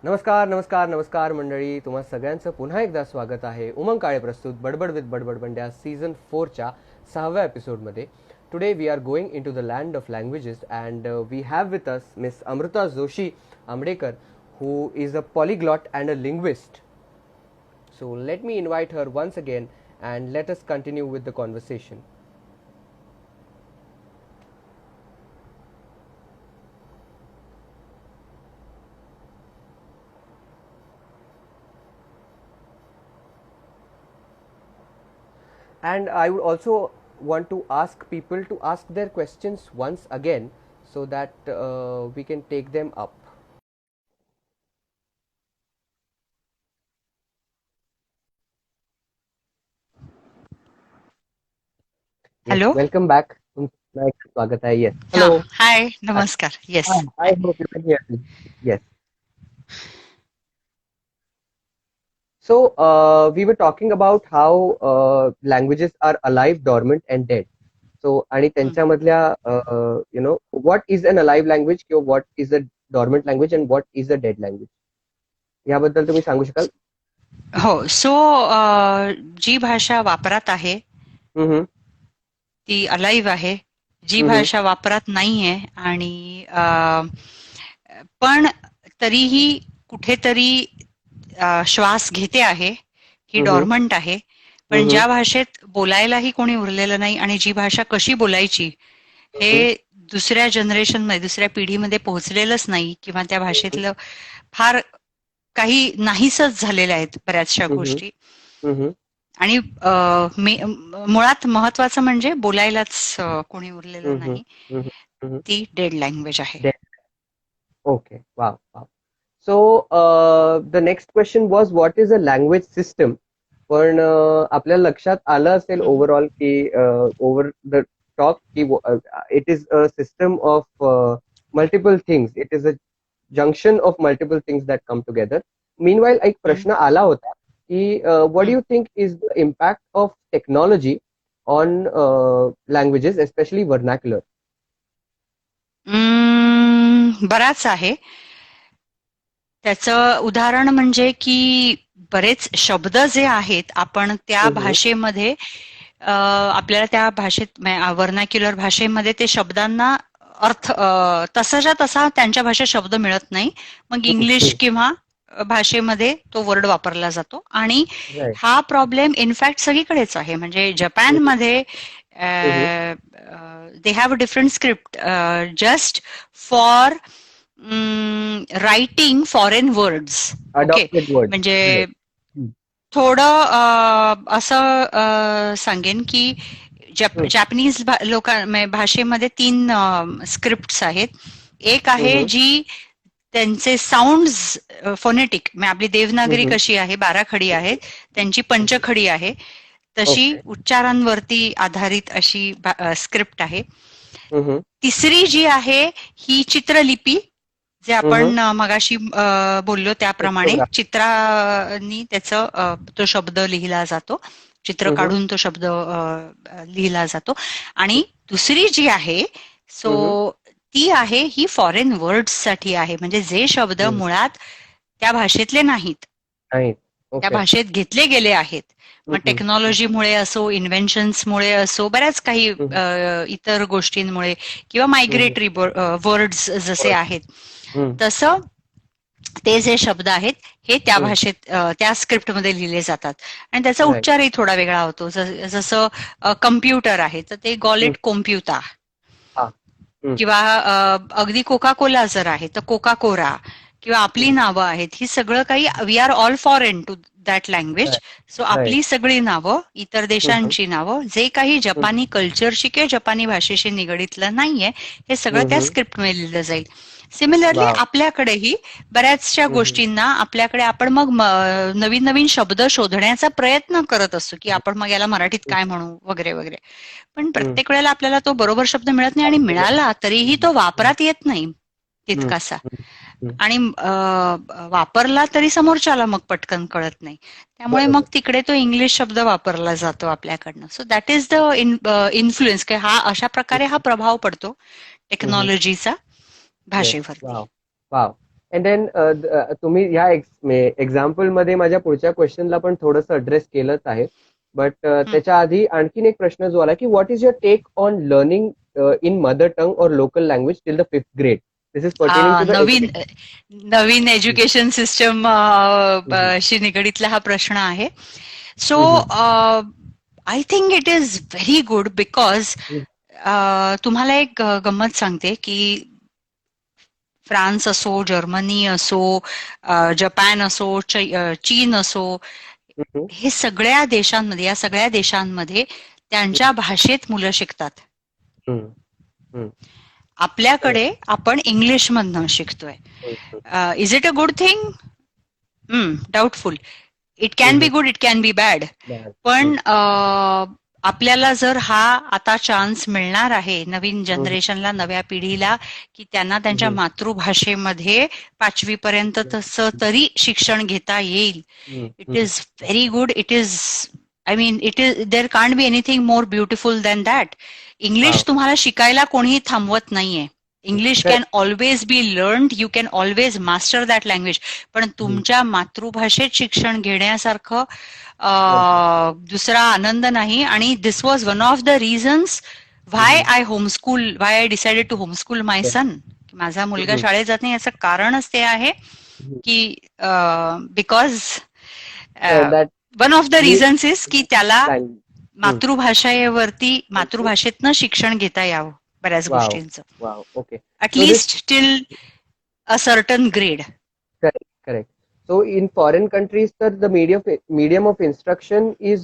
नमस्कार नमस्कार नमस्कार मंडळी, तुम्हा सगळ्यांचं पुन्हा एकदा स्वागत आहे उमंग काळे प्रस्तुत बडबड विथ बडबड बंड्या सीझन 4च्या 6व्या एपिसोडमध्ये. Today we are going into the land of languages and we have with us miss Amruta Joshi Ambadekar, who is a polyglot and a linguist. So let me invite her once again and let us continue with the conversation. And I would also want to ask people to ask their questions once again so that we can take them up. Yes, hello. welcome back. पुन्हा एकदा स्वागत आहे. Yes. हा, Hello. हाय, Hi. नमस्कार. Yes. I hope you can hear me. Yes. So we were talking about how languages are alive, dormant, and dead. So आणि त्यांच्यामधल्या what is an alive language किंवा what is a dormant language and what is a dead language, याबद्दल तुम्ही सांगू शकाल? हो. So जी भाषा वापरात आहे हम्म, ती अलाइव्ह आहे. जी हम्म, भाषा वापरात नाहीये आणि पण तरीही कुठेतरी श्वास घेते आहे, ही हम्म, डॉर्मंट आहे. पण हम्म, ज्या भाषेत बोलायलाही कोणी उरलेलं नाही आणि जी भाषा कशी बोलायची हे हम्म, दुसऱ्या जनरेशनमध्ये, दुसऱ्या पिढीमध्ये पोहोचलेलंच नाही किंवा त्या भाषेतलं फार काही नाहीसच झालेल्या आहेत बऱ्याचशा हम्म, गोष्टी. हम्म, आणि मुळात महत्वाचं म्हणजे बोलायलाच कोणी उरलेलं हम्म, नाही. हम्म, हम्म. ती डेड लँग्वेज आहे. Dead. Okay. Wow. Wow. So the next question was what is a language system? पण आपल्या लक्षात आलं असेल हम्म. ओव्हरऑल की ओव्हर द टॉप की it is a system of multiple things. It is a junction of multiple things that come together. Meanwhile एक hmm. प्रश्न आला होता की what do hmm. You think is the impact of technology on languages, especially vernacular? बराच आहे. त्याचं उदाहरण म्हणजे की बरेच शब्द जे आहेत आपण त्या भाषेमध्ये आपल्याला त्या भाषेत व्हर्नॅक्युलर भाषेमध्ये ते शब्दांना अर्थ तसाच्या तसा त्यांच्या भाषेत शब्द मिळत नाही. मग इंग्लिश किंवा भाषेमध्ये तो वर्ड वापरला जातो आणि राईट. हा प्रॉब्लेम इनफॅक्ट सगळीकडेच आहे. म्हणजे जपानमध्ये they have a different script just for writing foreign words. Okay. Adopted word. म्हणजे राईट. थोडं असं सांगेन की जॅपनीज भाषेमध्ये 3 स्क्रिप्ट्स आहेत. एक आहे जी त्यांचे साऊंड्स फोनेटिक, आपली देवनागरी कशी आहे 12 खडी आहेत, त्यांची पंचखडी आहे. तशी ओके. उच्चारांवरती आधारित अशी स्क्रिप्ट आहे. तिसरी जी आहे ही चित्रलिपी, जे आपण मगाशी बोललो त्याप्रमाणे चित्रांनी त्याचं तो शब्द लिहिला जातो, चित्र काढून तो शब्द लिहिला जातो. आणि दुसरी जी आहे सो ती आहे ही फॉरेन वर्ड्स साठी आहे. म्हणजे जे शब्द मुळात त्या भाषेतले नाहीत, त्या ओके. भाषेत घेतले गेले आहेत. मग टेक्नॉलॉजीमुळे असो, इन्व्हेन्शन्समुळे असो, बऱ्याच काही इतर गोष्टींमुळे किंवा मायग्रेटरी वर्ड्स जसे आहेत, तसं ते जे शब्द आहेत हे त्या भाषेत त्या स्क्रिप्टमध्ये लिहिले जातात आणि त्याचा उच्चारही थोडा वेगळा होतो. जसं कम्प्युटर आहे तर ते गॉलेट कॉम्प्युटा, किंवा अगदी कोका कोला जर आहे तर कोका कोरा, किंवा आपली नावं आहेत ही सगळं काही we are all foreign to that language. So आपली सगळी नावं, इतर देशांची नावं, जे काही जपानी कल्चरशी किंवा जपानी भाषेशी निगडीतलं नाहीये हे सगळं त्या स्क्रिप्टमध्ये लिहिलं जाईल. सिमिलरली आपल्याकडेही बऱ्याचशा गोष्टींना आपल्याकडे आपण मग नवीन नवीन शब्द शोधण्याचा प्रयत्न करत असतो की आपण मग याला मराठीत काय म्हणू वगैरे वगैरे. पण प्रत्येक वेळेला आपल्याला तो बरोबर शब्द मिळत नाही आणि मिळाला तरीही तो वापरात येत नाही तितकासा, आणि वापरला तरी समोरच्याला मग पटकन कळत नाही. त्यामुळे मग तिकडे तो इंग्लिश शब्द वापरला जातो आपल्याकडनं. So that is the influence, की हा अशा प्रकारे हा प्रभाव पडतो टेक्नॉलॉजीचा भाषेवरती. वाव. अँड देन तुम्ही ह्या एक्झाम्पल मध्ये माझ्या पुढच्या क्वेश्चनला पण थोडंसं अड्रेस केलंच आहे. बट त्याच्या आधी आणखीन एक प्रश्न जो आला की what is your take on learning in mother tongue और local language till the 5th grade? This is pertaining to the नवीन एज्युकेशन सिस्टम शी निगडीतला हा प्रश्न आहे. So I think it is very good because तुम्हाला एक गंमत सांगते की फ्रान्स असो, जर्मनी असो, जपान असो, चीन असो, हे सगळ्या देशांमध्ये, या सगळ्या देशांमध्ये त्यांच्या भाषेत मुलं शिकतात. आपल्याकडे आपण इंग्लिश मधनं शिकतोय. Is it a good thing? Doubtful. It can be good, it can be bad. पण आपल्याला जर हा आता चान्स मिळणार आहे नवीन जनरेशनला, नव्या पिढीला, की त्यांना त्यांच्या मातृभाषेमध्ये 5वी पर्यंत तसं तरी शिक्षण घेता येईल, it is very good. It is, I mean, it is, there can't be anything more beautiful than that. English तुम्हाला शिकायला कोणीही थांबवत नाहीये. English can always be learned, you can always master that language. पण तुमच्या मातृभाषेत शिक्षण घेण्यासारखं दुसरा आनंद नाही. आणि this was one of the reasons why I decided to homeschool my son. माझा मुलगा शाळेत जात नाही याचं कारणच ते आहे की because one of the reasons is की त्याला मातृभाषेतनं शिक्षण घेता यावं बऱ्याच गोष्टींचं. Okay. At least till a certain grade. Correct. So in foreign countries, the medium of instruction is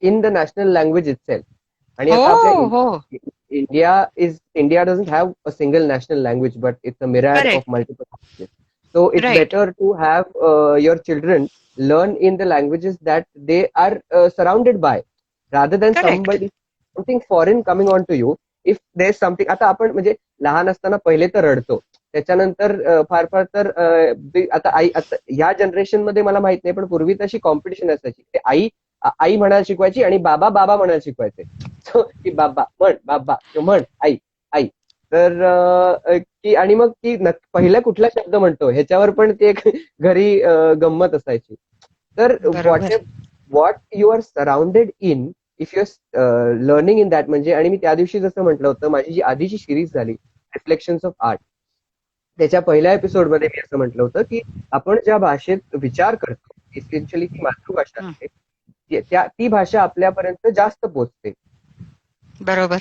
in the national language itself. And India doesn't have a single national language, but it's a myriad of multiple languages. So it's better to have your children learn in the languages that they are surrounded by, rather than something foreign coming on to you. If there's something, आता आपण म्हणजे लहान असताना पहिले तर रडतो, त्याच्यानंतर फार फार तर आता ह्या जनरेशन मध्ये मला माहित नाही, पण पूर्वी तशी कॉम्पिटिशन असायची. आई म्हणायला शिकवायची आणि बाबा म्हणायला शिकवायचे. की बाबा म्हण आई. तर की आणि मग की पहिला कुठला शब्द म्हणतो ह्याच्यावर पण ते एक घरी गंमत असायची. तर what you are surrounded in, if you are learning in that, म्हणजे, आणि मी त्या दिवशी जसं म्हटलं होतं, माझी जी आधीची सिरीज झाली रिफ्लेक्शन्स ऑफ आर्ट, त्याच्या पहिल्या एपिसोडमध्ये मी असं म्हटलं होतं की आपण ज्या भाषेत विचार करतो, इसेन्शियली ती मातृभाषा आहे, ती भाषा आपल्यापर्यंत जास्त पोहोचते. बरोबर.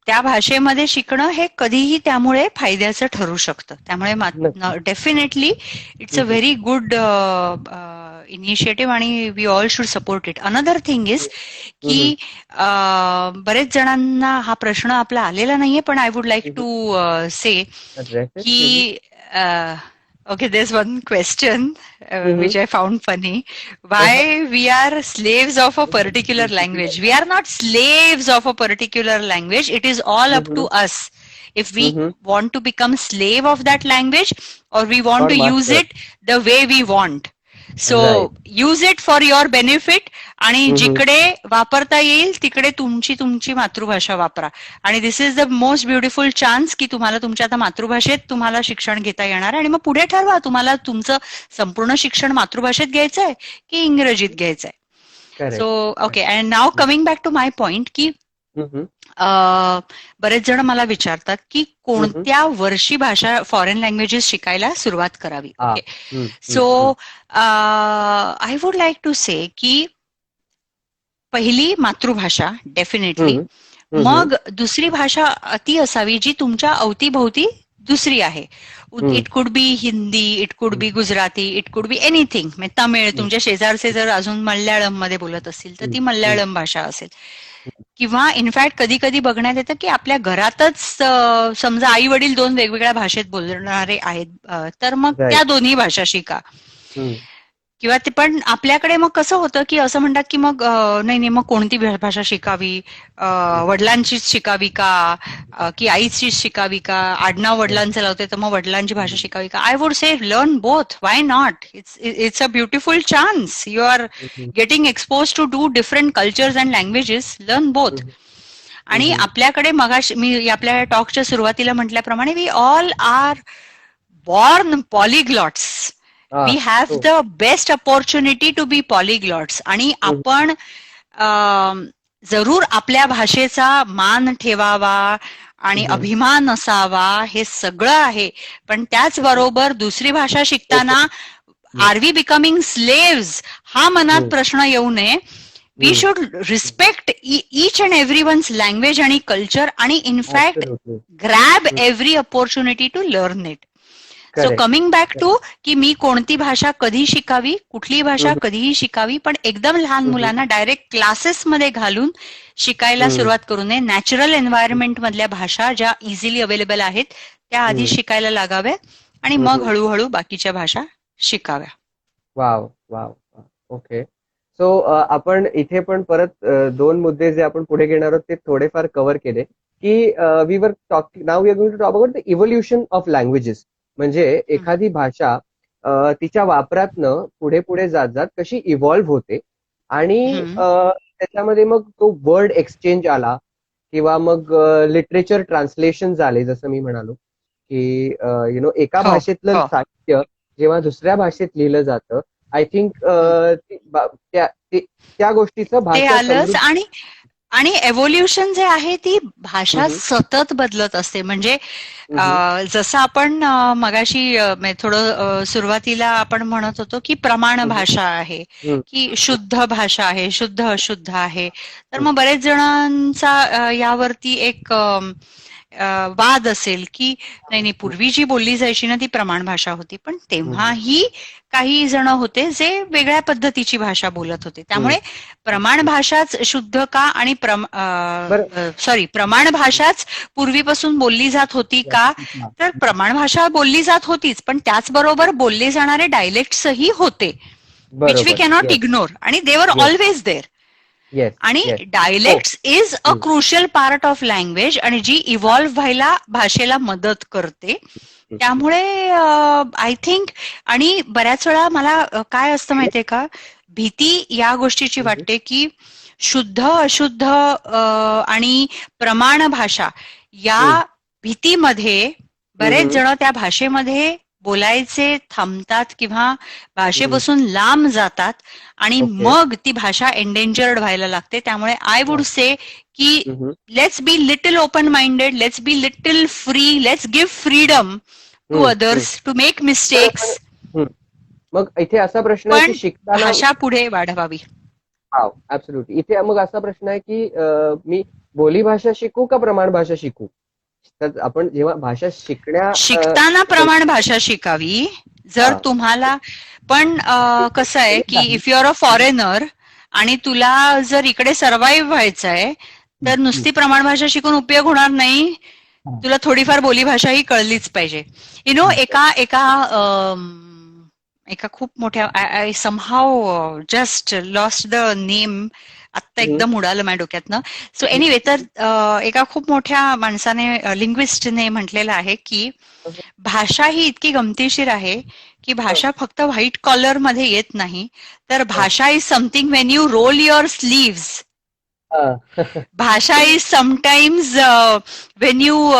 त्या भाषेमध्ये शिकणं हे कधीही त्यामुळे फायद्याचं ठरू शकतं. त्यामुळे definitely it's a very good initiative आणि we all should support it. Another thing is की बरेच जणांना हा प्रश्न आपला आलेला नाहीये, पण I would like to say की okay, there's one question which I found funny. Why we are slaves of a particular language? We are not slaves of a particular language. It is all up to us. If we want to become slave of that language, or we want to use it the way we want. So use it for your benefit. आणि जिकडे वापरता येईल तिकडे तुमची मातृभाषा वापरा. आणि this is the most beautiful chance की तुम्हाला तुमच्या आता मातृभाषेत तुम्हाला शिक्षण घेता येणार आहे. आणि मग पुढे ठरवा तुम्हाला तुमचं संपूर्ण शिक्षण मातृभाषेत घ्यायचंय की इंग्रजीत घ्यायचंय. So okay, and now coming back to my point की बरेच जण मला विचारतात की कोणत्या वर्षी भाषा फॉरेन लँग्वेजेस शिकायला सुरुवात करावी. Okay, so I would like to say की पहिली मातृभाषा डेफिनेटली, मग दुसरी भाषा ती असावी जी तुमच्या अवतीभोवती दुसरी आहे. It could be Hindi, it could be Gujarati, it could be anything. Tamil, तुमच्या शेजारचे जर अजून मल्याळम मध्ये बोलत असतील तर ती मल्याळम भाषा असेल. किंवा इनफॅक्ट कधी कधी बघण्यात येतं की आपल्या घरातच समजा आई वडील दोन वेगवेगळ्या भाषेत बोलणारे आहेत, तर मग त्या दोन्ही भाषा शिका. किंवा ते पण आपल्याकडे मग कसं होतं की असं म्हणतात की मग नाही मग कोणती भाषा शिकावी, वडिलांचीच शिकावी का की आईचीच शिकावी का, आडनाव वडिलांचं लावते तर मग वडिलांची भाषा शिकावी का. I would say learn both. Why not? It's a beautiful chance. You are getting expose to do different cultures and languages. Learn both. आणि आपल्याकडे मगाशी मी आपल्या टॉकच्या सुरुवातीला म्हटल्याप्रमाणे we all are born polyglots. We have the best opportunity to be polyglots. आणि आपण जरूर आपल्या भाषेचा मान ठेवावा आणि अभिमान असावा, हे सगळं आहे. पण त्याचबरोबर दुसरी भाषा शिकताना आर वी बिकमिंग स्लेव्स हा मनात प्रश्न येऊ नये. We should respect each and everyone's language आणि कल्चर आणि in fact grab every opportunity to learn it. So coming back to की मी कोणती भाषा कधी शिकावी, कुठली भाषा कधीही शिकावी, पण एकदम लहान मुलांना डायरेक्ट क्लासेसमध्ये घालून शिकायला सुरुवात करू नये. नॅचरल एन्व्हायरमेंट मधल्या भाषा ज्या इझिली अवेलेबल आहेत त्या आधी शिकायला लागाव्या आणि मग हळूहळू बाकीच्या भाषा शिकाव्या. Wow wow. ओके. सो आपण इथे पण परत दोन मुद्दे जे आपण पुढे घेणार आहोत ते थोडेफार कव्हर केले की we were talking now we are going to talk about the evolution of languages. म्हणजे एखादी भाषा तिच्या वापरातनं पुढे पुढे जात जात कशी इव्हॉल्व्ह होते आणि त्याच्यामध्ये मग तो वर्ड एक्सचेंज आला किंवा मग लिटरेचर ट्रान्सलेशन झाले. जसं मी म्हणालो की एका भाषेतलं साहित्य जेव्हा दुसऱ्या भाषेत लिहिलं जातं, आय थिंक त्या गोष्टीचं भाषा आणि एव्होल्युशन जे आहे ती भाषा सतत बदलत असते. म्हणजे जसं आपण मगाशी थोडं सुरुवातीला आपण म्हणत होतो की प्रमाण भाषा आहे की शुद्ध भाषा आहे, शुद्ध अशुद्ध आहे. तर मग बरेच जणांचा यावरती एक वाद असेल की नाही पूर्वी जी बोलली जायची ना ती प्रमाण भाषा होती, पण तेव्हाही काही जण होते जे वेगळ्या पद्धतीची भाषा बोलत होते. त्यामुळे प्रमाण भाषाच शुद्ध का आणि प्रमाण भाषाच पूर्वीपासून बोलली जात होती का, तर प्रमाण भाषा बोलली जात होतीच, पण त्याचबरोबर बोलले जाणारे डायलेक्ट्सही होते विच वी कॅनॉट इग्नोर, आणि दे वर ऑलवेज देअर. आणि dialects is a crucial part of language आणि जी इव्हॉल्व्ह व्हायला भाषेला मदत करते. त्यामुळे आय थिंक, आणि बऱ्याच वेळा मला काय असतं माहितीये का, भीती या गोष्टीची वाटते की शुद्ध अशुद्ध आणि प्रमाण भाषा या भीतीमध्ये बरेच जण त्या भाषेमध्ये बोलायचे थांबतात किंवा भाषेपासून लांब जातात आणि मग ती भाषा एंडेंजर्ड व्हायला लागते. त्यामुळे आय वुड से की let's be little open minded, let's be little free, let's give freedom to others to make mistakes. मग इथे असा प्रश्न आहे की शिकताना भाषा पुढे वाढवावी. हा, ऍब्सोल्युटली. इथे मग असा प्रश्न आहे की मी बोली भाषा शिकू का प्रमाण भाषा शिकू? तर आपण जेव्हा भाषा शिकताना प्रमाण भाषा शिकावी. जर तुम्हाला पण कसं आहे की if you are a foreigner आणि तुला जर इकडे सर्व्हाइव्ह व्हायचं आहे तर नुसती प्रमाण भाषा शिकून उपयोग होणार नाही. तुला थोडीफार बोली भाषा ही कळलीच पाहिजे. एका खूप मोठ्या, I somehow just lost the name, आत्ता एकदम उडालं माझ्या डोक्यातनं. सो एनिवे, तर एका खूप मोठ्या माणसाने, लिंग्विस्टने म्हटलेलं आहे की भाषा ही इतकी गमतीशीर आहे की भाषा फक्त व्हाईट कॉलर मध्ये येत नाही, तर भाषा is something when you roll your sleeves. भाषा is sometimes when you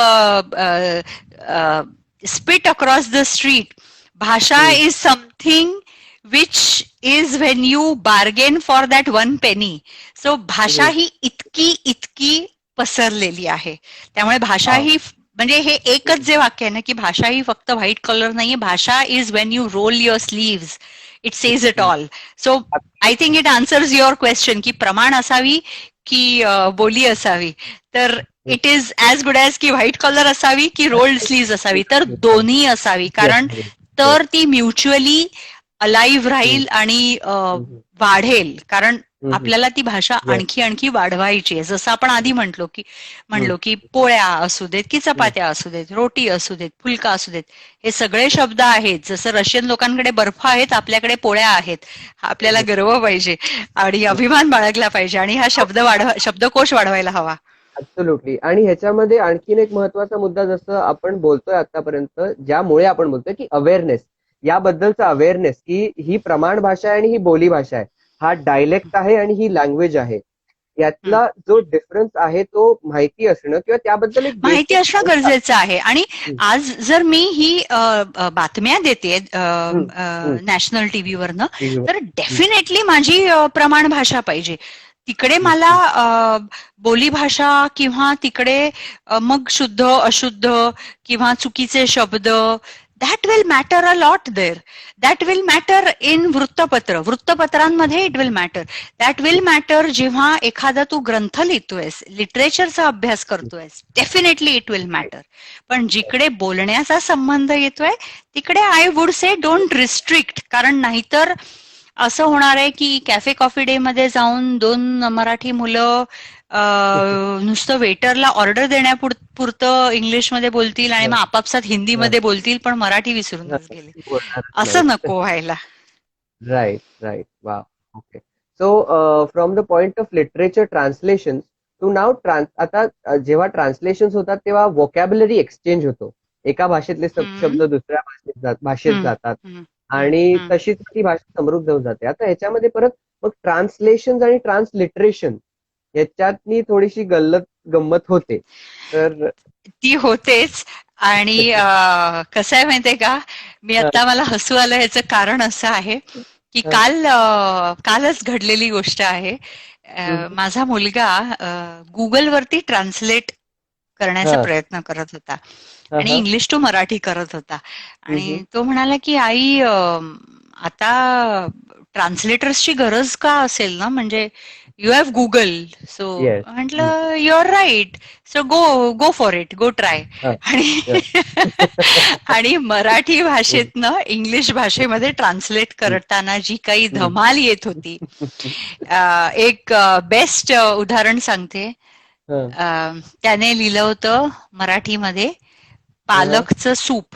spit across the street. भाषा is something which is when you bargain for that one penny. So भाषा ही इतकी पसरलेली आहे. त्यामुळे भाषा ही, म्हणजे हे एकच जे वाक्य आहे ना की भाषा ही फक्त व्हाईट कलर नाहीये, भाषा is when you roll your sleeves, it says it all. So I think it answers your question की प्रमाण असावी की बोली असावी. तर it is as good as की व्हाईट कलर असावी की रोल्ड स्लीव्स असावी. तर दोन्ही असावी, कारण तर ती म्युच्युअली अलाइव्ह राहील आणि वाढेल. कारण आपल्याला ती भाषा आणखी वाढवायची आहे. जसं आपण आधी म्हणलो की पोळ्या असू देत की चपात्या असू देत, रोटी असू देत, फुलका असू देत, हे सगळे शब्द आहेत. जसं रशियन लोकांकडे बर्फ आहेत, आपल्याकडे पोळ्या आहेत. आपल्याला गर्व पाहिजे आणि अभिमान बाळगला पाहिजे आणि हा शब्दकोश वाढवायला हवा. ऍब्सोल्युटली. आणि ह्याच्यामध्ये आणखीन एक महत्वाचा मुद्दा, जसं आपण बोलतोय आतापर्यंत, ज्यामुळे आपण बोलतोय की अवेअरनेस, याबद्दलचा अवेअरनेस की ही प्रमाण भाषा आहे आणि ही बोली भाषा आहे, हा डायलेक्ट आहे आणि ही लँग्वेज आहे. यातला जो डिफरन्स आहे तो माहिती असणं किंवा त्याबद्दल एक माहिती basic असणं गरजेचं आहे. आणि आज जर मी ही बातम्या देते नॅशनल टीव्हीवरनं, तर डेफिनेटली माझी प्रमाण भाषा पाहिजे. तिकडे मला बोलीभाषा किंवा तिकडे मग शुद्ध अशुद्ध किंवा चुकीचे शब्द, that will matter a lot there. That will matter in वृत्तपत्रांमध्ये it will matter. That will matter जेव्हा एखादा तू ग्रंथ लिहितोयस, लिटरेचरचा अभ्यास करतोयस, डेफिनेटली इट विल मॅटर. पण जिकडे बोलण्याचा संबंध येतोय तिकडे I would say don't restrict. कारण नाहीतर असं होणार आहे की कॅफे कॉफी डे मध्ये जाऊन 2 मराठी मुलं नुसतं वेटरला ऑर्डर देण्यापुरतं इंग्लिशमध्ये बोलतील आणि मग आपापसात हिंदीमध्ये बोलतील, पण मराठी विसरूनच गेले. असं नको व्हायला. Right right. वा. Okay. So from the point of literature translation to नाव आता जेव्हा ट्रान्सलेशन होतात तेव्हा व्होकॅब्युलरी एक्सचेंज होतो. एका भाषेतले शब्द दुसऱ्या भाषेत जातात आणि तशीच ती भाषा समृद्ध होऊन जाते. आता ह्याच्यामध्ये परत मग ट्रान्सलेशन आणि ट्रान्सलिटरेशन याच्यातनी थोडीशी गंमत होते. तर ती होतेच. आणि कसं आहे माहितीये का, मी आता मला हसू आलं, ह्याचं कारण असं आहे की कालच घडलेली गोष्ट आहे. माझा मुलगा गुगलवरती ट्रान्सलेट करण्याचा प्रयत्न करत होता आणि इंग्लिश टू मराठी करत होता. आणि तो म्हणाला की आई, आता ट्रान्सलेटर्सची गरज का असेल ना, म्हणजे यू हॅव गुगल. सो म्हटलं you are right, so go for it, go try. आणि मराठी भाषेतनं इंग्लिश भाषेमध्ये ट्रान्सलेट करताना जी काही धमाल येत होती, एक बेस्ट उदाहरण सांगते. त्याने लिहिलं होतं मराठीमध्ये पालकचं सूप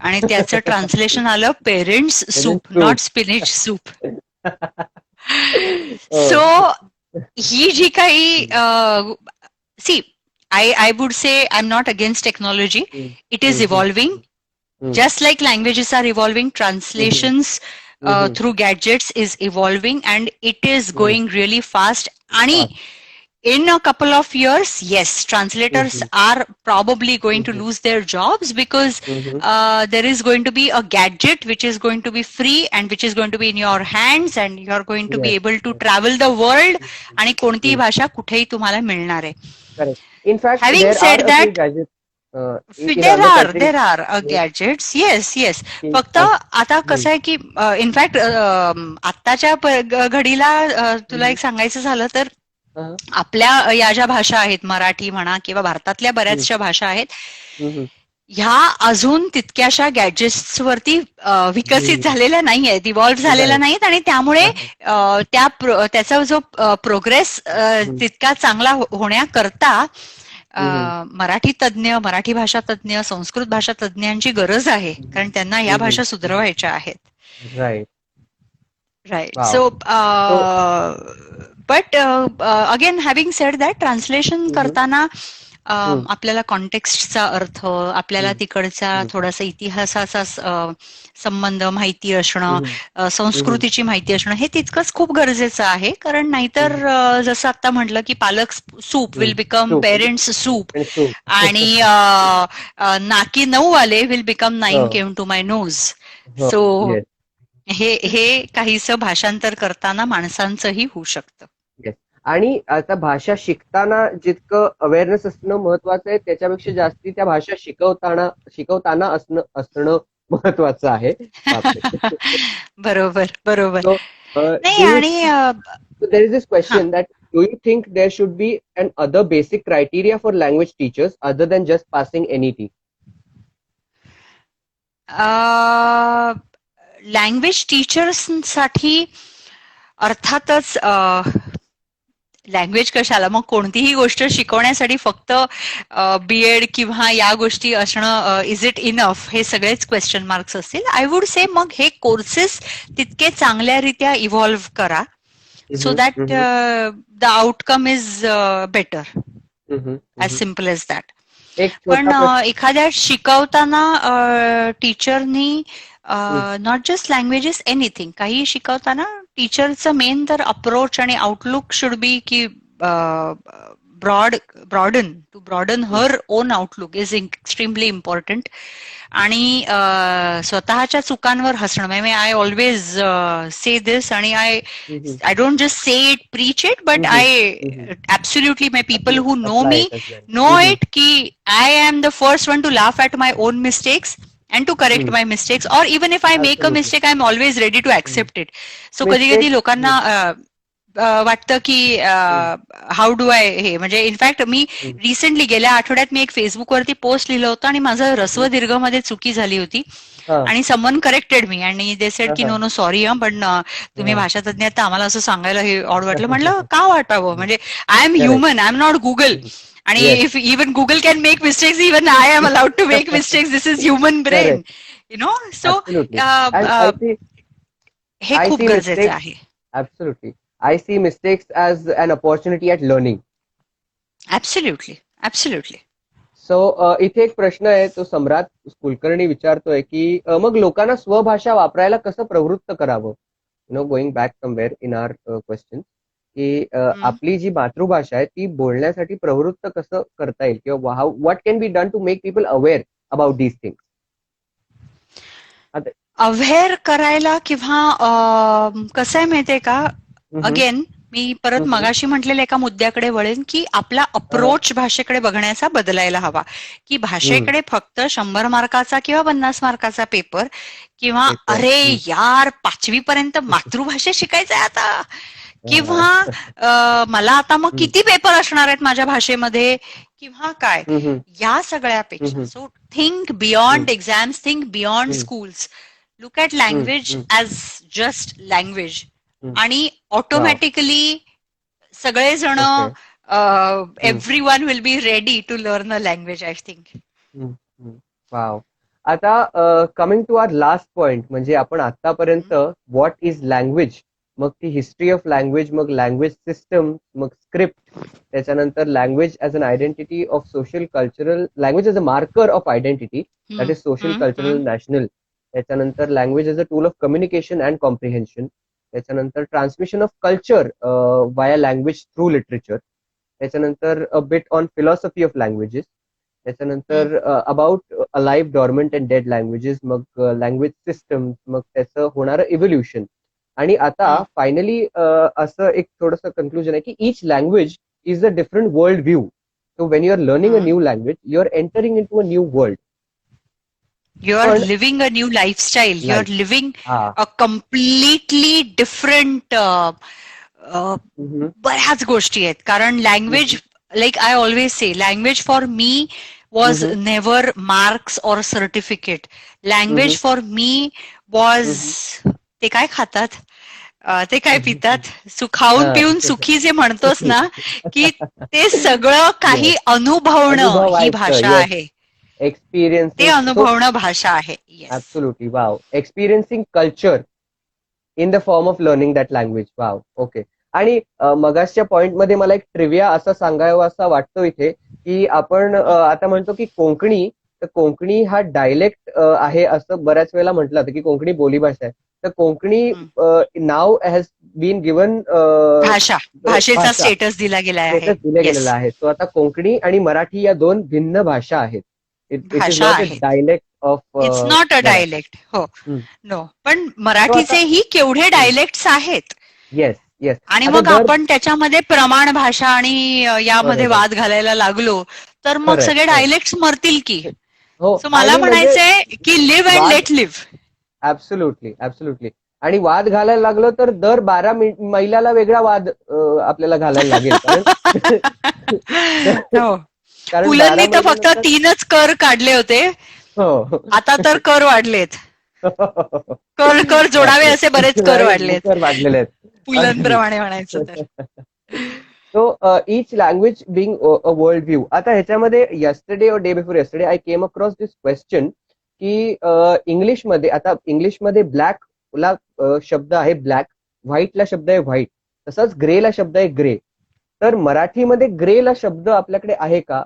आणि त्याचं ट्रान्सलेशन आलं parents soup, not spinach soup. So ही जी काही सी, I would say I'm not against technology. It is evolving. Just like languages are evolving, translations through gadgets is evolving, and it is going really fast. Ani in a couple of years, yes, translators are probably going to lose their jobs because there is going to be a gadget which is going to be free and which is going to be in your hands, and you are going to be able to travel the world. आणि कोणतीही भाषा कुठेही तुम्हाला मिळणार आहे. In fact, having said that, there are gadgets. Yes. फक्त आता कसं आहे की इनफॅक्ट आत्ताच्या घडीला तुला एक सांगायचं झालं तर आपल्या या ज्या भाषा आहेत, मराठी म्हणा किंवा भारतातल्या बऱ्याचशा भाषा आहेत, ह्या अजून तितक्याशा गॅजेट्स वरती विकसित झालेल्या नाही आहेत, इव्हॉल्व्ह झालेल्या नाहीत. आणि त्यामुळे त्याचा जो प्रोग्रेस तितका चांगला होण्याकरता मराठी तज्ञ, मराठी भाषा तज्ञ, संस्कृत भाषा तज्ञांची गरज आहे, कारण त्यांना या भाषा सुधारायच्या आहेत. Right. So but again having said that, translation करताना आपल्याला कॉन्टेक्स्टचा अर्थ, आपल्याला तिकडचा थोडासा इतिहासाचा संबंध माहिती असणं, संस्कृतीची माहिती असणं, हे तितकंच खूप गरजेचं आहे. कारण नाहीतर जसं आता म्हटलं की palak soup will become parents soup, आणि नाकी 9 वाले will become 9 came to my nose. So हे काहीसं भाषांतर करताना माणसांचंही होऊ शकतं. आणि आता भाषा शिकताना जितकं अवेअरनेस असणं महत्वाचं आहे, त्याच्यापेक्षा जास्ती त्या भाषा शिकवताना असणं महत्वाचं आहे. बरोबर. नाही, आणि there is this question that do you think there should be another basic criteria for language teachers other than just passing NET? Language टीचर्ससाठी अर्थातच लँग्वेज कशाला, मग कोणतीही गोष्ट शिकवण्यासाठी फक्त बीएड किंवा या गोष्टी असणं इज इट इनफ, हे सगळेच क्वेश्चन मार्क्स असतील. आय वुड से मग हे कोर्सेस तितके चांगल्यारीत्या इव्हॉल्व्ह करा, so that the outcome is better, as simple as that. पण एखाद्या शिकवताना टीचरनी नॉट जस्ट लँग्वेजेस, एनिथिंग, काही शिकवताना टीचरचं मेन तर अप्रोच आणि आउटलुक शुड बी की broaden her own outlook is extremely important. आणि स्वतःच्या चुकांवर हसणं, म्हणजे आय ऑलवेज से दिस, आणि I don't just say it, preach it, but I absolutely, my people who know apply me it as well. Know it की I am the first one to laugh at my own mistakes and to correct my mistakes, or even if I make a Absolutely. mistake, I'm always ready to accept it. So कधी कधी Mistakes. लोकांना वाटतं की how do I, हे म्हणजे in fact मी recently गेल्या आठवड्यात मी एक फेसबुकवरती पोस्ट लिहिलं होतं आणि माझं ऱ्हस्व दीर्घ मध्ये चुकी झाली होती आणि समवन करेक्टेड मी आणि दे सेड की नो नो सॉरी पण तुम्ही भाषा तज्ञ आहात तर आम्हाला असं सांगायला हे ऑड वाटलं. म्हटलं का वाटावं, म्हणजे I am human, I am not Google, आणि if even Google can make mistakes, even I am allowed to make mistakes, this is human brain, you know. So हे खूप गरजेचं आहे. Absolutely. I see mistakes as an opportunity at learning. Absolutely. Absolutely. So इथे एक प्रश्न आहे, तो सम्राट कुलकर्णी विचारतोय की मग लोकांना स्वभाषा वापरायला कसं प्रवृत्त करावं, going back somewhere in our question, की आपली जी मातृभाषा आहे ती बोलण्यासाठी प्रवृत्त कसं करता येईल, किंवा what can be done to make people aware about these things. Aware करायला, किंवा कसं आहे माहितीये का, अगेन मी परत मगाशी म्हटलेल्या एका मुद्द्याकडे वळेन की आपला अप्रोच भाषेकडे बघण्याचा बदलायला हवा, की भाषेकडे फक्त 100 मार्काचा किंवा 50 मार्काचा पेपर, किंवा अरे यार 5वी पर्यंत मातृभाषा शिकायचं आहे आता, किंवा मला आता मग किती पेपर असणार आहेत माझ्या भाषेमध्ये, किंवा काय, या सगळ्यापेक्षा. So think beyond exams, think beyond schools, look at language as just language, आणि ऑटोमॅटिकली सगळेजण everyone will be ready to learn a language, I think. Wow. आता coming to our last point, म्हणजे आपण आतापर्यंत व्हॉट इज लँग्वेज, मग ती history of language, मग language system, मग स्क्रिप्ट, त्याच्यानंतर language as an identity of social cultural, language as a marker of identity that is social cultural national, त्याच्यानंतर language as a tool of communication and comprehension, त्याच्यानंतर transmission of culture via language through literature, त्याच्यानंतर a bit on philosophy of languages, त्याच्यानंतर about alive, dormant and dead languages, मग language system, मग त्याचं होणारं evolution, आणि आता फायनली असं एक थोडंसं कन्क्लुजन आहे की each language is a different world view. So when you are learning a new language, you are entering in to a new world. You are living a new lifestyle. You are living a completely different बऱ्याच गोष्टी आहेत. कारण language, like I always say, language for me was never marks or certificate. Language for me was ते काय खातात, ते काय पितात, खाऊन पिऊन सुखी जे म्हणतोस ना, की ते सगळं काही अनुभवणं ही भाषा आहे. एक्सपिरियन्स, ते अनुभवणं भाषा आहे. Absolutely. Wow. Experiencing culture in the form of learning that language. Wow. Okay. आणि मगासच्या पॉइंटमध्ये मला एक ट्रिव्हिया असं सांगावं असा वाटतो इथे, की आपण आता म्हणतो की कोकणी, तर कोकणी हा डायलेक्ट आहे असं बऱ्याच वेळेला म्हटलं जातं की कोकणी बोलीभाषा आहे. तर कोकणी नाव हॅज बीन गिवन, भाषेचा स्टेटस दिला गेला आहे. तो आता कोकणी आणि मराठी या दोन भिन्न भाषा आहेत. It is not a dialect of, it's not a dialect. हो, नो. पण मराठीचेही केवढे डायलेक्ट्स आहेत. Yes, yes. आणि मग आपण त्याच्यामध्ये प्रमाण भाषा आणि यामध्ये वाद घालायला लागलो तर मग सगळे डायलेक्ट्स मरतील की. सो मला म्हणायचंय की live and let live. Absolutely, absolutely. आणि वाद घालायला लागलो तर दर 12 मैलाला वेगळा वाद आपल्याला घालायला लागेल. पुलंनी तर फक्त 3च कर काढले होते, आता तर कर वाढलेत. कर जोडावे असे बरेच कर वाढलेत, वाढलेले आहेत पुलंप्रमाणे म्हणायचं तर. So each language being a world view. आता ह्याच्यामध्ये यस्टरडे और day before yesterday I came across this question की इंग्लिशमध्ये, आता इंग्लिशमध्ये ब्लॅक ला शब्द आहे ब्लॅक, व्हाईटला शब्द आहे व्हाईट, तसंच ग्रेला शब्द आहे ग्रे. तर मराठीमध्ये ग्रेला शब्द आपल्याकडे आहे का?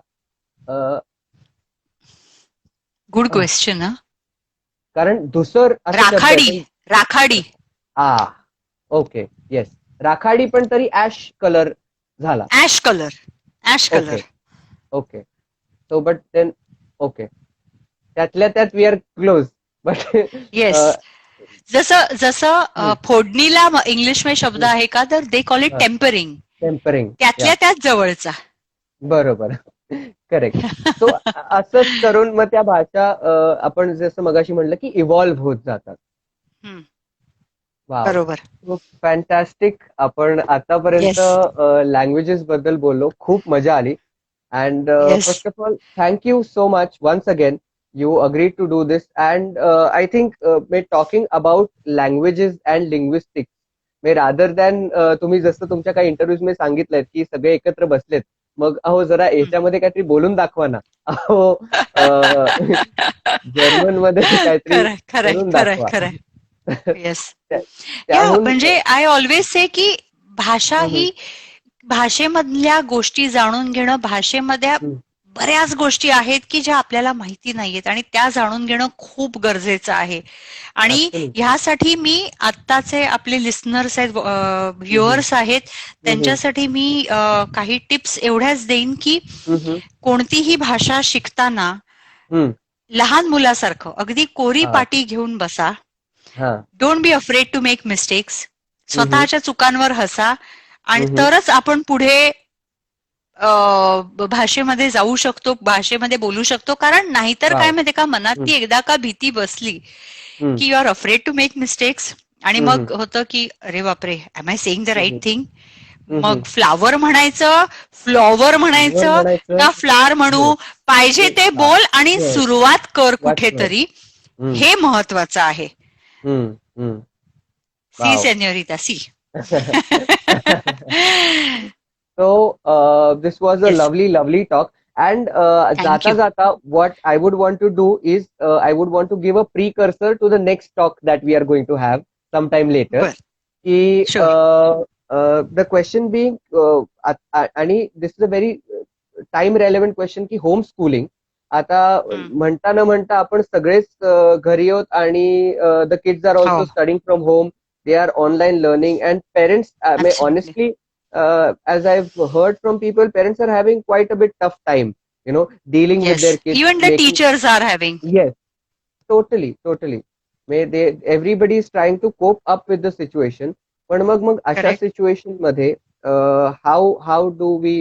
Good question. कारण धुसर, राखाडी. Okay, yes. राखाडी पण तरी ऍश कलर झाला. Ash colour. Okay. So but then okay, त्यातल्या त्यात we are close. But yes. जसं जसं फोडणीला इंग्लिश मध्ये शब्द आहे का, तर they call it tempering. Tempering. त्यातल्या त्यात जवळचा. बरोबर. करेक्ट. सो असंच करून मग त्या भाषा आपण जसं मगाशी म्हणलं की इव्हॉल्व्ह होत जातात. वाव, बरोबर. फॅन्टॅस्टिक. आपण आतापर्यंत लँग्वेजेस बद्दल बोललो, खूप मजा आली. And first of all thank you so much once again. You agreed to do this, and I think talking about languages and linguistics, rather than तुम्ही जसं तुमच्या काही इंटरव्ह्यूज मध्ये सांगितलंय की सगळे एकत्र बसलेत, मग अहो जरा याच्यामध्ये काहीतरी बोलून दाखवा ना, अहो जर्मन मध्ये काहीतरी बोलून दाखवा. येस. म्हणजे आय ऑलवेज से की भाषा ही, भाषेमधल्या गोष्टी जाणून घेणं, भाषेमध्ये बऱ्याच गोष्टी आहेत की ज्या आपल्याला माहिती नाहीयेत आणि त्या जाणून घेणं खूप गरजेचं आहे. आणि ह्यासाठी मी आत्ताचे आपले लिस्नर्स आहेत, व्ह्युअर्स आहेत, त्यांच्यासाठी मी काही टिप्स एवढ्याच देईन की कोणतीही भाषा शिकताना लहान मुलासारखं अगदी कोरी पाटी घेऊन बसा. Don't be afraid to make mistakes. स्वतःच्या चुकांवर हसा आणि तरच आपण पुढे भाषेमध्ये जाऊ शकतो, भाषेमध्ये बोलू शकतो. कारण नाहीतर काय माहितीये का, मनात ती एकदा का भीती बसली की you are afraid to make mistakes, आणि मग होतं की अरे बापरे, am I saying the right thing. मग फ्लावर म्हणायचं, फ्लॉवर म्हणायचं का फ्लावर म्हणू, पाहिजे ते बोल आणि सुरुवात कर कुठेतरी. हे महत्वाचं आहे. See senorita see. So this was a lovely talk. And jata jata, what I would want to do is I would want to give a precursor to the next talk that we are going to have sometime later. The question being, and this is a very time relevant question, की homeschooling. आता म्हणता न म्हणता आपण सगळेच घरी आहोत आणि the kids are also studying from home. They are online learning, and parents, honestly, as I've heard from people, parents are having quite a bit tough time, dealing with their kids. Even the teachers are having. Yes, totally. Everybody is trying to cope up with the situation. पण मग अशा situation मध्ये how do we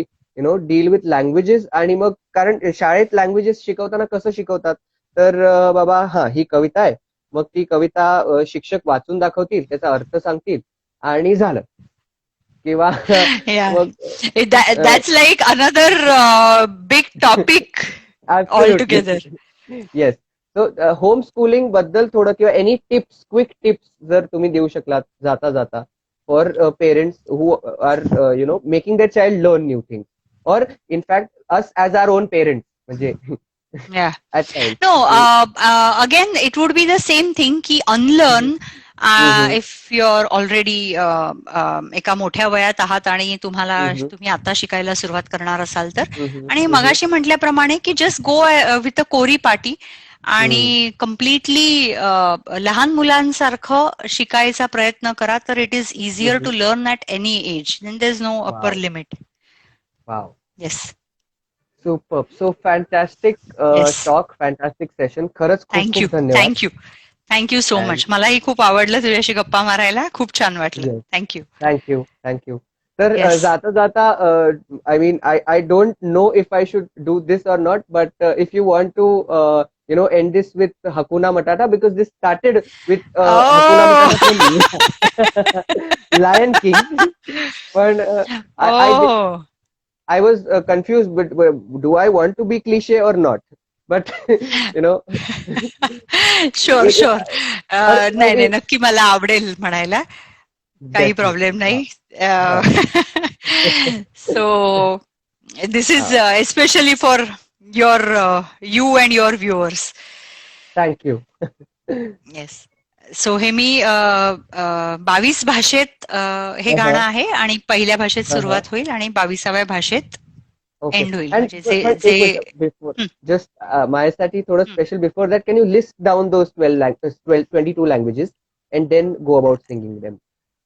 deal with languages? आणि मग कारण शाळेत languages शिकवताना कसं शिकवतात, तर बाबा ही कविता आहे, मग ती कविता शिक्षक वाचून दाखवतील, त्याचा अर्थ सांगतील आणि झालं. किंवा that's like another big topic altogether. Yes. So home schooling बद्दल थोडं, किंवा एनी टिप्स, क्विक टिप्स जर तुम्ही देऊ शकलात जाता जाता, for parents who are making their child learn new things, और in fact us as our own parents, म्हणजे no, again it would be the same thing की unlearn. If you are already एका मोठ्या वयात आहात आणि तुम्ही आता शिकायला सुरुवात करणार असाल तर, आणि मगाशी म्हटल्याप्रमाणे की जस्ट गो विथ अ कोरी पाटी आणि कम्प्लिटली लहान मुलांसारखं शिकायचा प्रयत्न करा, तर it is easier to learn at any age. Then there is no upper limit. Wow, yes, super. So fantastic talk, fantastic session. खरंच खूप खूप धन्यवाद. Thank you so much. मलाही खूप आवडलं तुझ्याशी गप्पा मारायला, खूप छान वाटलं. थँक्यू. तर जाता जाता, I mean I don't know if I should do this or not, but if you want to end this with Hakuna Matata, because this started with Hakuna Matata from Lion King. But I was confused, but do I want to be cliche or not? But sure. नाही, नक्की मला आवडेल म्हणायला, काही problem नाही. So this is especially for you and your viewers. Thank you. Yes. So हे मी 22 भाषेत हे गाणं आहे आणि पहिल्या भाषेत सुरुवात होईल आणि 22व्या भाषेत एंड होईल. जस्ट माझ्यासाठी थोडं special before that, can you list down those 22 languages and then go about singing them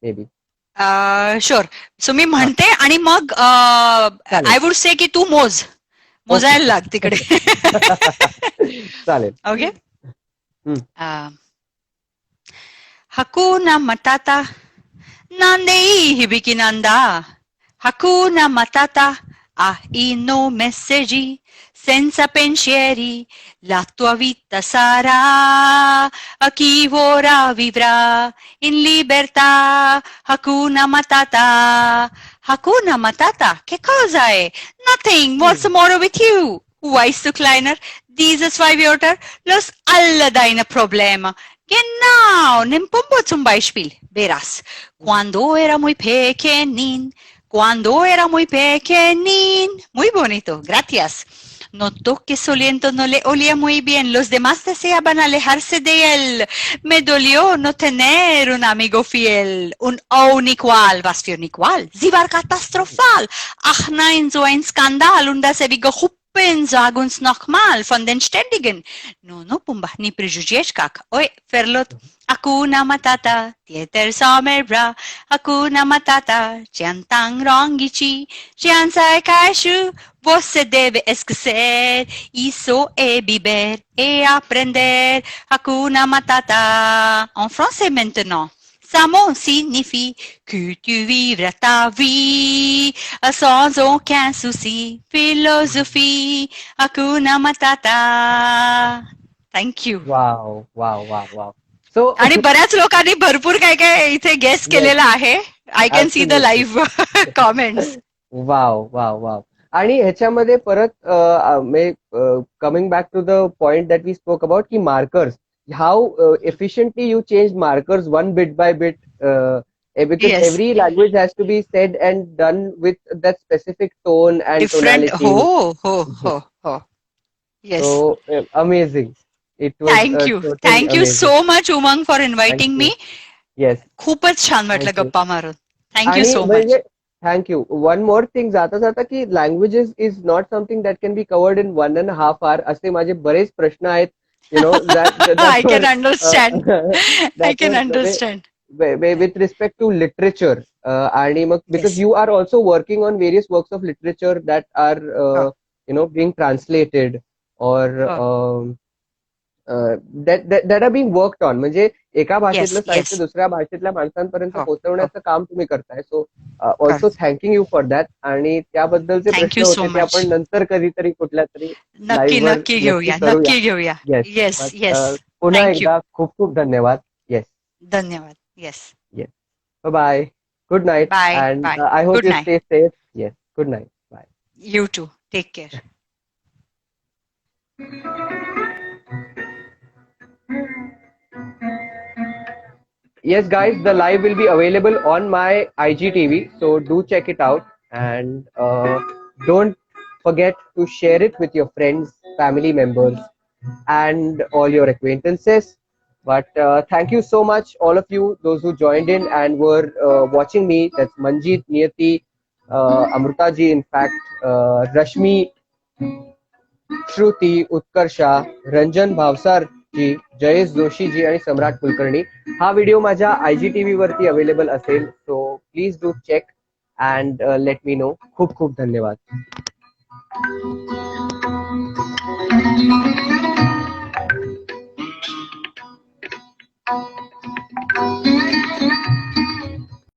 maybe? Sure. So मी म्हणते आणि मग आय वुड से की तू मोजायला लाग तिकडे. चालेल. Okay. Hakuna Matata, Nandei Hibikinanda, Hakuna Matata, no messaggi, senza pensieri, la tua vita sarà, a chi vorrà vivrà in libertà. Hakuna Matata, Hakuna Matata, che cosa è? Nothing, what's the matter with you? Weißt du, Kleiner, dieses 2 Wörter löst alle deine Probleme. Genau, nimm Pumbo zum Beispiel. Verás, cuando era muy pequeñín, muy bonito, gracias. Notó que Soliento no le olía muy bien, los demás deseaban alejarse de él. Me dolió no tener un amigo fiel, un igual, was für igual. Sie war katastrophal. Ach nein, so ein Skandal, und das ewige Sag uns nochmal von den Ständigen. No, Pumba, ni prejudici cac. Oi, Ferlot, Hakuna Matata, Tieter Sommerbra, Hakuna Matata, Ciantang Rongici, Cianza e Kaishu, você deve esquecer, isso é beber et aprender. Hakuna Matata. En français maintenant. Ça signifie que tu vivras ta vie sans aucun souci. Philosophie, Hakuna Matata. Thank you. Wow wow wow wow. So आणि बऱ्याच लोकांनी भरपूर काय काय इथे guess केलेलं आहे. I can see the live comments. Wow wow wow. आणि ह्याच्यामध्ये परत coming back to the point that we spoke about की markers, how efficiently you changed markers one bit by bit, because Yes. every language has to be said and done with that specific tone and Different. tonality. हो. Yes. So amazing. It was Thank you. totally Thank you amazing. so much, Umang, for inviting Thank me. you. Yes. खूपच छान वाटलं Thank you. गप्पा मारून. Thank you आणि so much. म्हणजे thank you. One more thing जाता जाता की languages is not something that can be covered in 1.5 hour. असे माझे बरेच प्रश्न आहेत. I can understand. I can understand. With respect to literature, आणि मग because Yes. you are also working on various works of literature that are being translated or that are being worked on. म्हणजे एका भाषेतलं साहित्य दुसऱ्या भाषेतल्या माणसांपर्यंत पोहोचवण्याचं काम तुम्ही करताय. So also thanking you for that. आणि त्याबद्दलचे प्रश्न होते ते आपण नंतर कधीतरी कुठल्या तरी नक्की घेऊया. येस. पुन्हा एकदा खूप खूप धन्यवाद. येस, धन्यवाद. Yes. Bye. Good night. And I hope you stay safe. Yes, good night. Bye. You too. Take care. Yes, guys, the live will be available on my IGTV, so do check it out, and don't forget to share it with your friends, family members, and all your acquaintances. But thank you so much, all of you, those who joined in and were watching me. That's Manjeet, Niyati, Amruta ji, in fact, Rashmi, Shruti, Utkarsha, Ranjan Bhavsar जी, जयेश जोशी जी आणि सम्राट कुलकर्णी. हा video माझ्या IGTV वरती available असेल, so please do check and let me know. खूप खूप धन्यवाद.